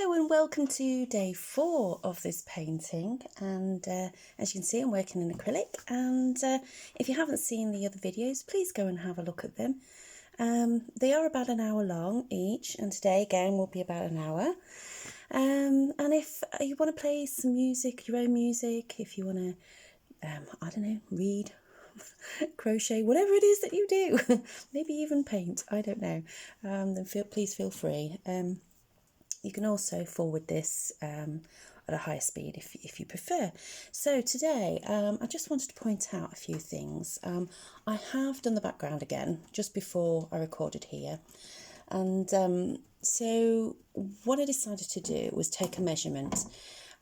Hello and welcome to day 4 of this painting, and as you can see I'm working in acrylic, and if you haven't seen the other videos please go and have a look at them. They are about an hour long each, and today again will be about an hour. And if you want to play some music, your own music, if you want to I don't know, read, crochet, whatever it is that you do, maybe even paint, I don't know, then please feel free. You can also forward this at a higher speed if you prefer. So today I just wanted to point out a few things. I have done the background again just before I recorded here, and so what I decided to do was take a measurement,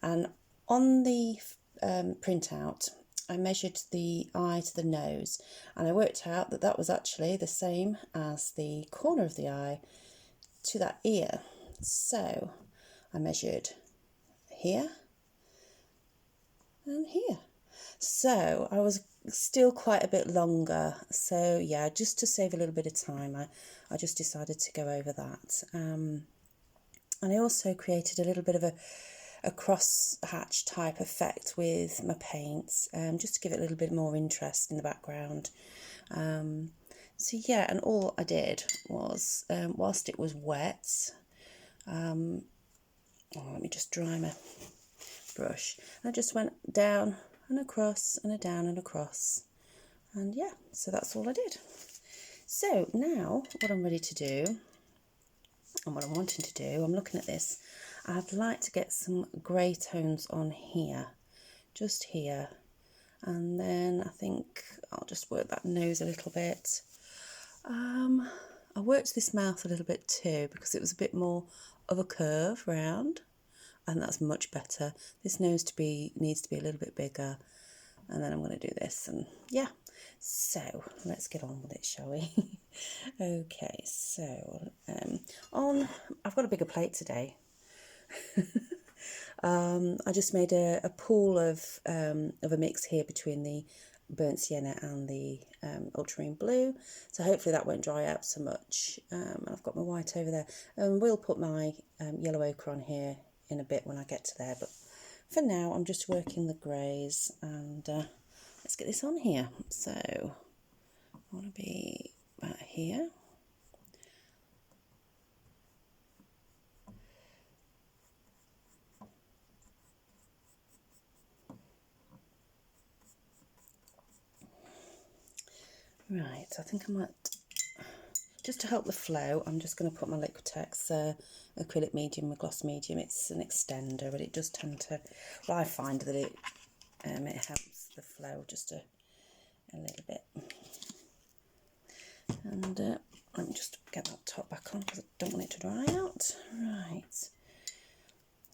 and on the printout I measured the eye to the nose, and I worked out that that was actually the same as the corner of the eye to that ear. So I measured here and here. So I was still quite a bit longer. So yeah, just to save a little bit of time, I just decided to go over that. And I also created a little bit of a cross hatch type effect with my paints, just to give it a little bit more interest in the background. So yeah, and all I did was, whilst it was wet, let me just dry my brush. I just went down and across and a down and across, and yeah, so that's all I did. So now what I'm ready to do, and what I'm wanting to do, I'm looking at this, I'd like to get some grey tones on here, just here, and then I think I'll just work that nose a little bit. I worked this mouth a little bit too because it was a bit more of a curve round, and that's much better. This nose needs to be a little bit bigger, and then I'm going to do this, and yeah, so let's get on with it, shall we? Okay, so I've got a bigger plate today. I just made a pool of a mix here between the burnt sienna and the ultramarine blue, so hopefully that won't dry out so much. And I've got my white over there, and we'll put my yellow ochre on here in a bit when I get to there, but for now I'm just working the greys, and let's get this on here. So I want to be about here. Right, I think I might, just to help the flow, I'm just going to put my Liquitex acrylic medium, my gloss medium. It's an extender, but it does tend to, well, I find that it helps the flow just a little bit. And let me just get that top back on because I don't want it to dry out. Right.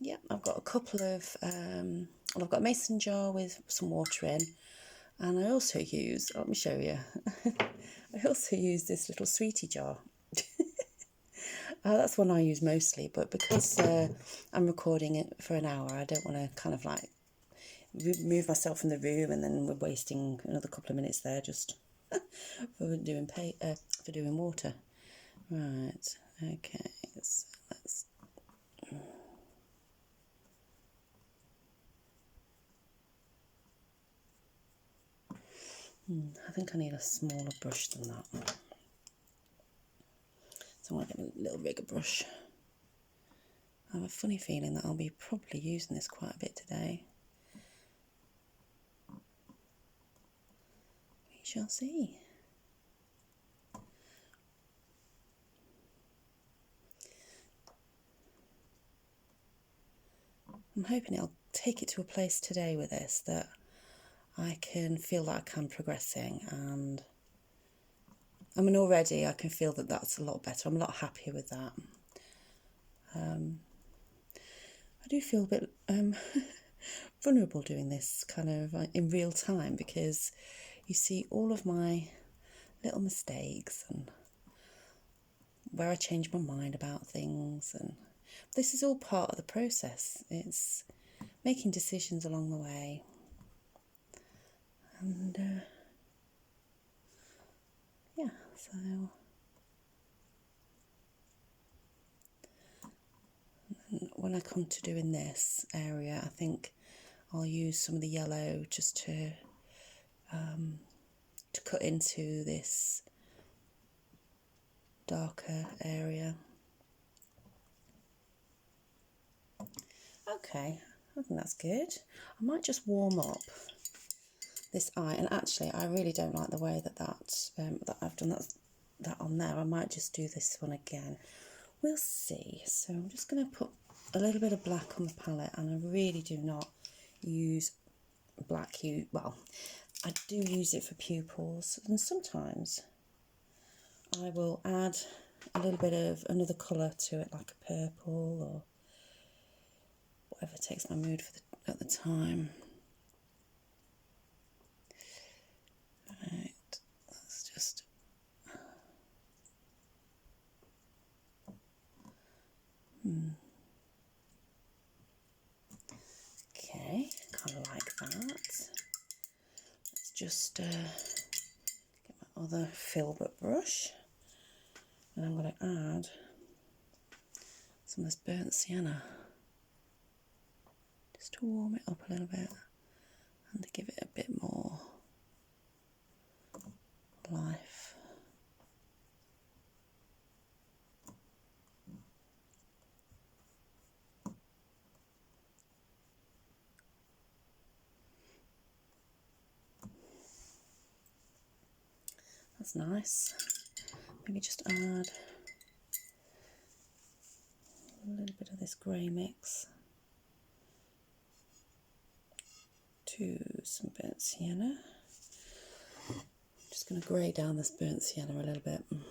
Yeah, I've got a couple of, well, I've got a mason jar with some water in, and I also use, let me show you, I also use this little sweetie jar. That's one I use mostly, but because I'm recording it for an hour, I don't want to kind of like remove myself from the room, and then we're wasting another couple of minutes there just for doing water. Right, okay, so let's I think I need a smaller brush than that. So I'm going to get a little bigger brush. I have a funny feeling that I'll be probably using this quite a bit today. We shall see. I'm hoping it'll take it to a place today with this that I can feel like I'm progressing, and I mean already I can feel that that's a lot better. I'm a lot happier with that. I do feel a bit vulnerable doing this kind of in real time, because you see all of my little mistakes and where I change my mind about things, and this is all part of the process. It's making decisions along the way, and yeah, so when when I come to doing this area, I think I'll use some of the yellow just to cut into this darker area. Okay, I think that's good. I might just warm up this eye, and actually I really don't like the way that I've done that on there. I might just do this one again. We'll see. So I'm just going to put a little bit of black on the palette, and I really do not use black hue. Well, I do use it for pupils, and sometimes I will add a little bit of another colour to it, like a purple or whatever takes my mood at the time. Right, let's just okay, kind of like that. Let's just get my other filbert brush, and I'm going to add some of this burnt sienna just to warm it up a little bit and to give it a bit more life. That's nice. Maybe just add a little bit of this grey mix to some burnt sienna. Just going to grey down this burnt sienna a little bit, and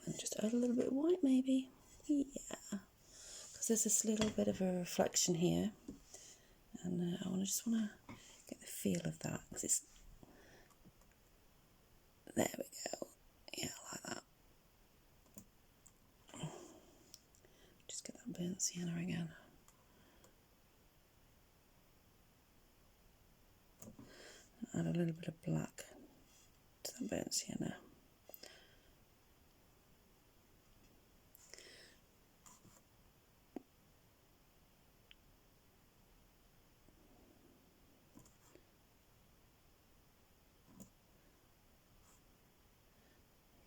then just add a little bit of white maybe. Yeah, because there's this little bit of a reflection here, and I just want to get the feel of that, because it's, there we go, yeah, like that. Just get that burnt sienna again. Add a little bit of black to that burnt sienna.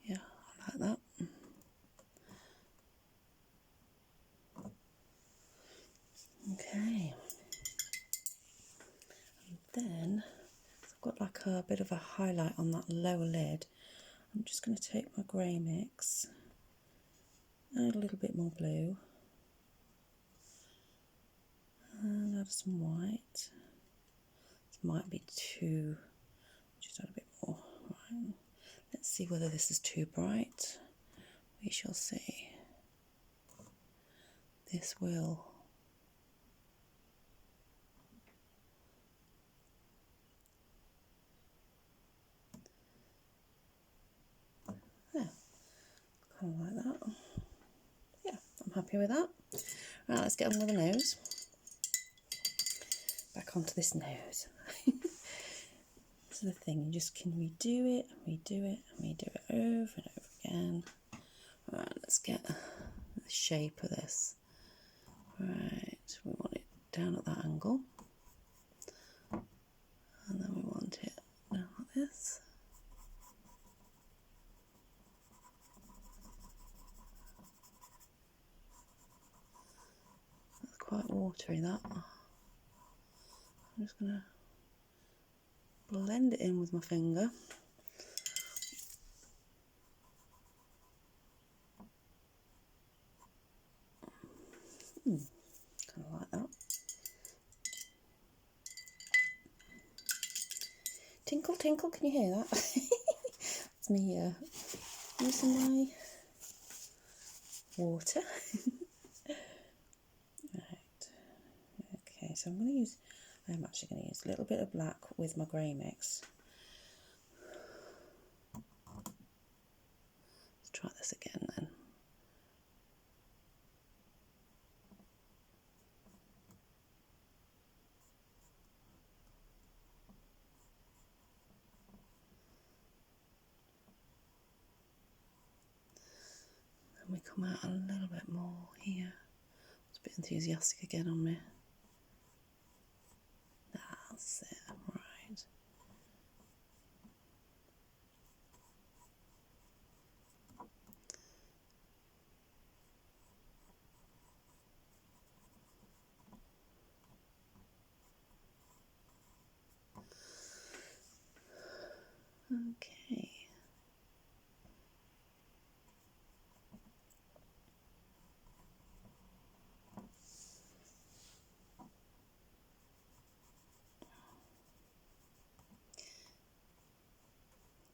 Yeah, I like that. Okay. And then I've got like a bit of a highlight on that lower lid. I'm just going to take my grey mix, add a little bit more blue, and add some white. This might be too, just add a bit more. Right. Let's see whether this is too bright. We shall see. This will. Yeah, kind of like that. Yeah, I'm happy with that. Right, let's get on with the nose. Back onto this nose. This is the thing, you just can redo it, redo it, and redo it over and over again. Right, let's get the shape of this. Right, we want it down at that angle. And then we want it down like this. That's quite watery, that. I'm just going to blend it in with my finger. Kind of like that. Tinkle, tinkle, can you hear that? It's me using my water. Right. Okay, so I'm actually going to use a little bit of black with my grey mix. Let's try this again then. And we come out a little bit more here. Let's a bit enthusiastic again on me. That's it, right. Okay.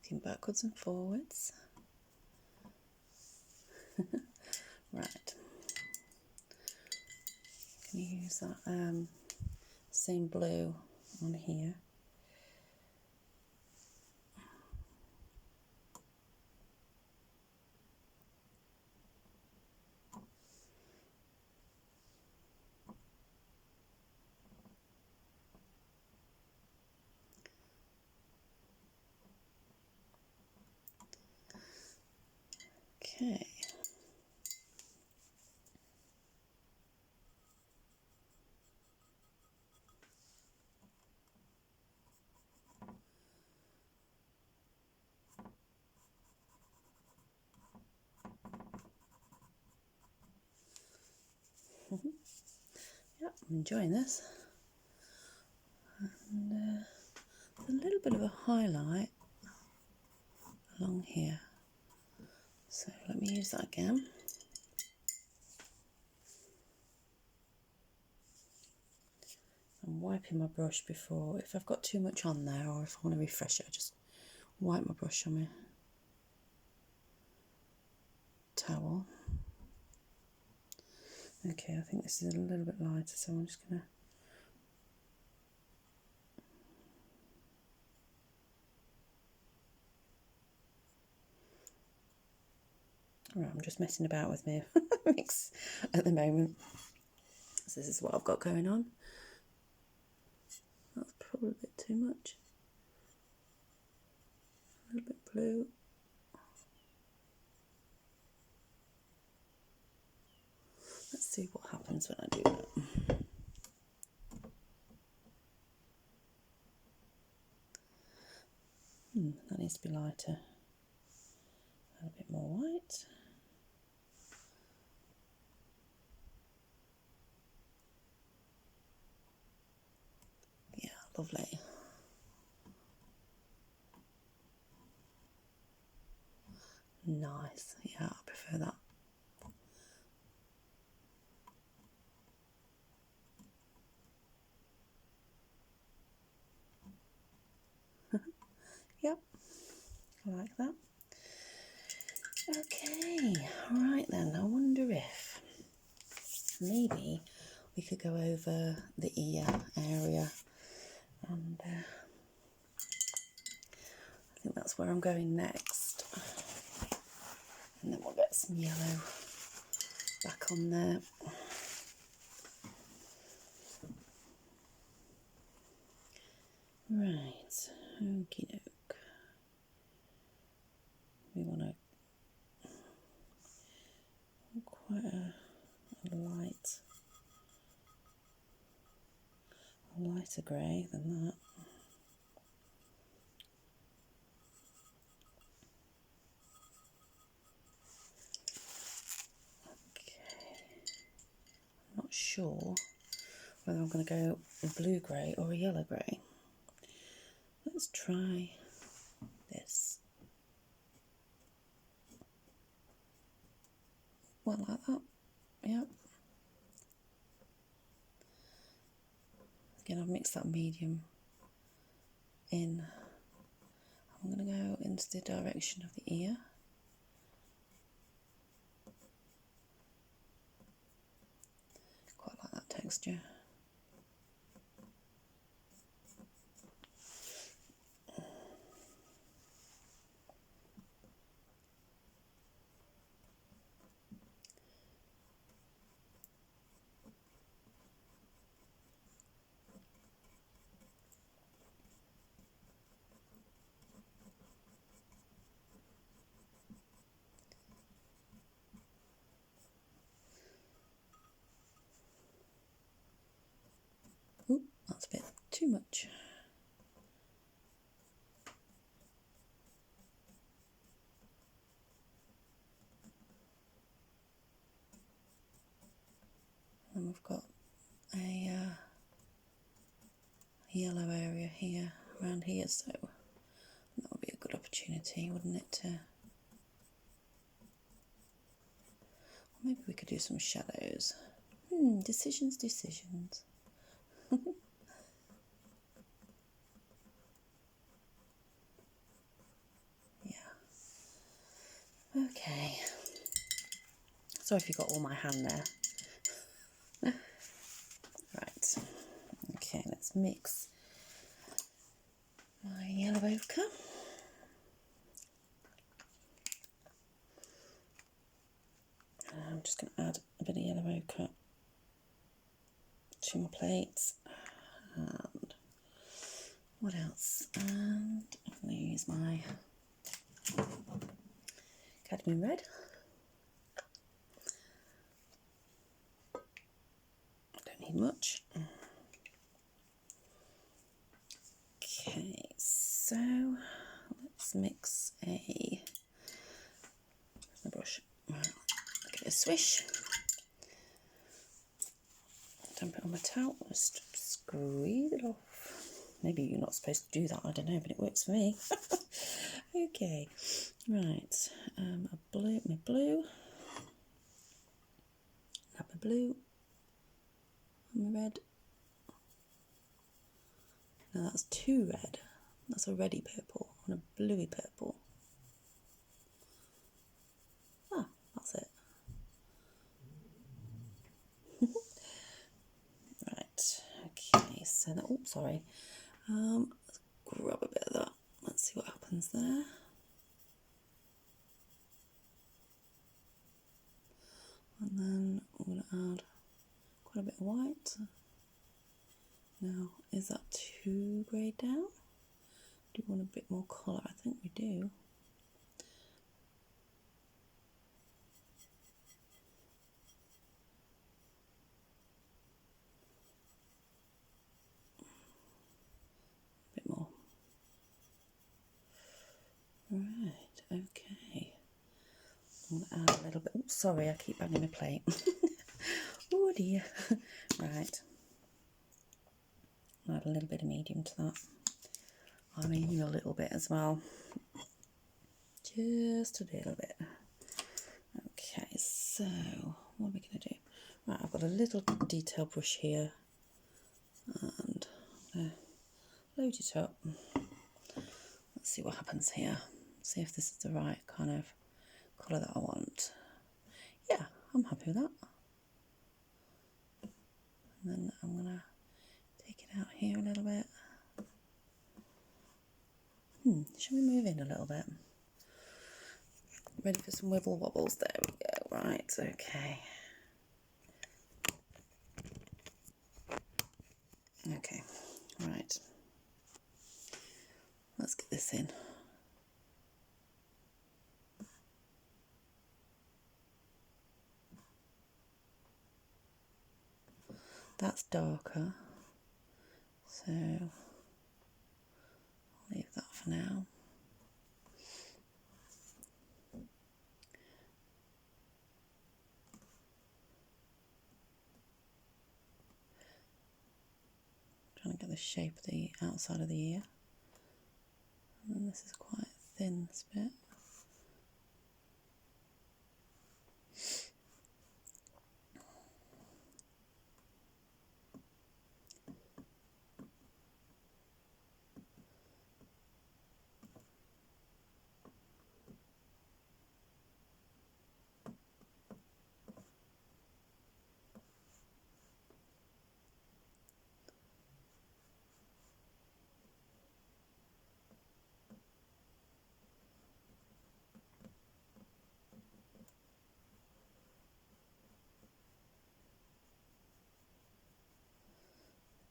Looking backwards and forwards. Right. Can you use that same blue on here? Okay. Yep, I'm enjoying this. And a little bit of a highlight along here. So let me use that again. I'm wiping my brush before, if I've got too much on there or if I want to refresh it, I just wipe my brush on my towel. Okay, I think this is a little bit lighter, so I'm just going to Right, I'm just messing about with my mix at the moment. So this is what I've got going on. That's probably a bit too much. A little bit blue. Let's see what happens when I do that. That needs to be lighter. A bit more white. Yeah, lovely. Nice. Yeah, I prefer that. Yep, I like that. Okay, right then, I wonder if maybe we could go over the ear area, and I think that's where I'm going next. And then we'll get some yellow back on there. Right, okie doke. We want to quite a lighter grey than that. I'm not sure whether I'm going to go a blue grey or a yellow grey. Let's try this. Well, like that. Yep. Again, I've mixed that medium in. I'm going to go into the direction of the ear. Quite like that texture. That's a bit too much. And we've got a yellow area here, around here, so that would be a good opportunity, wouldn't it? To maybe we could do some shadows. Decisions. Yeah. Okay. Sorry if you got all my hand there. Right. Okay, let's mix my yellow ochre. I'm just going to add a bit of yellow ochre to my plates. And what else? And I'm going to use my cadmium red. I don't need much. Okay, so let's mix a brush. Right, give it a swish. Dump it on my towel. Just squeeze it off. Maybe you're not supposed to do that. I don't know, but it works for me. Okay, right. My blue. Have my blue. And my red. Now that's too red. That's a reddy purple and a bluey purple. Ah, that's it. Right, okay, so that, oh, sorry. Let's grab a bit of that. Let's see what happens there. And then I'm going to add quite a bit of white. Now, is that too greyed down? Do you want a bit more colour? I think we do. A bit more. Right, okay. I'm going to add a little bit. Oh, sorry, I keep banging my plate. Oh dear. Right. I'll add a little bit of medium to that. I mean, a little bit as well. Just a little bit. Okay, so what are we going to do? Right, I've got a little detail brush here, and I'm going to load it up. Let's see what happens here. See if this is the right kind of colour that I want. Yeah, I'm happy with that. And then I'm going to take it out here a little bit. Shall we move in a little bit? Ready for some wibble wobbles? There we go. Right, okay. Okay, right. Let's get this in. That's darker, so I'll leave that for now. Trying to get the shape of the outside of the ear. And then this is quite thin, this bit.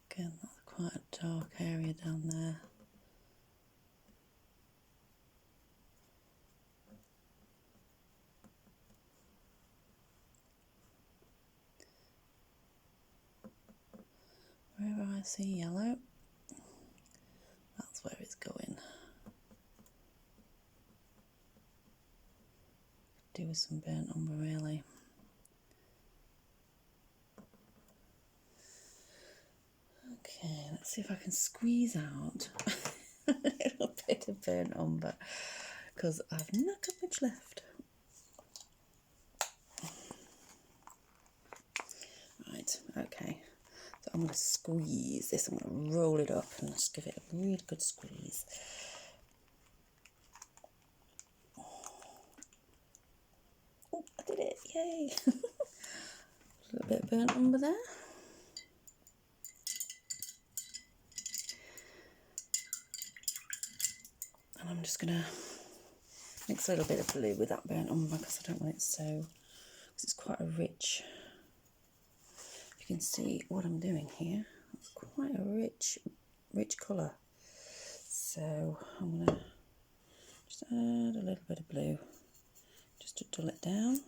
Again, that's quite a dark area down there. Where I see yellow. That's where it's going. Do with some burnt umber really. Okay, let's see if I can squeeze out a little bit of burnt umber because I've not got much left. Right, okay. So I'm going to squeeze this. I'm going to roll it up and just give it a really good squeeze. Oh, I did it! Yay! A little bit of burnt umber there. And I'm just going to mix a little bit of blue with that burnt umber because I don't want it so, because it's quite a rich, you can see what I'm doing here, it's quite a rich colour. So I'm going to just add a little bit of blue just to dull it down.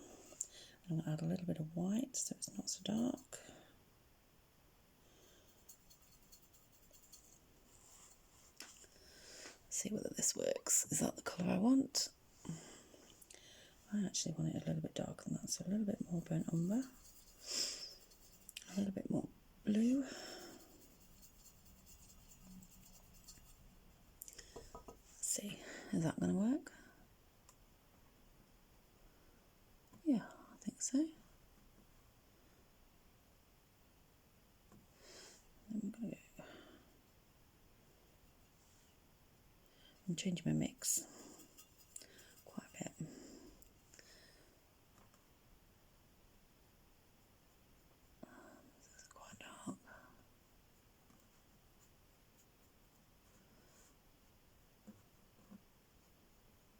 I'm going to add a little bit of white so it's not so dark. See whether this works. Is that the colour I want? I actually want it a little bit darker than that, so a little bit more burnt umber, a little bit more blue. Let's see, is that going to work? Yeah, I think so. Then I'm going to go and change my mix.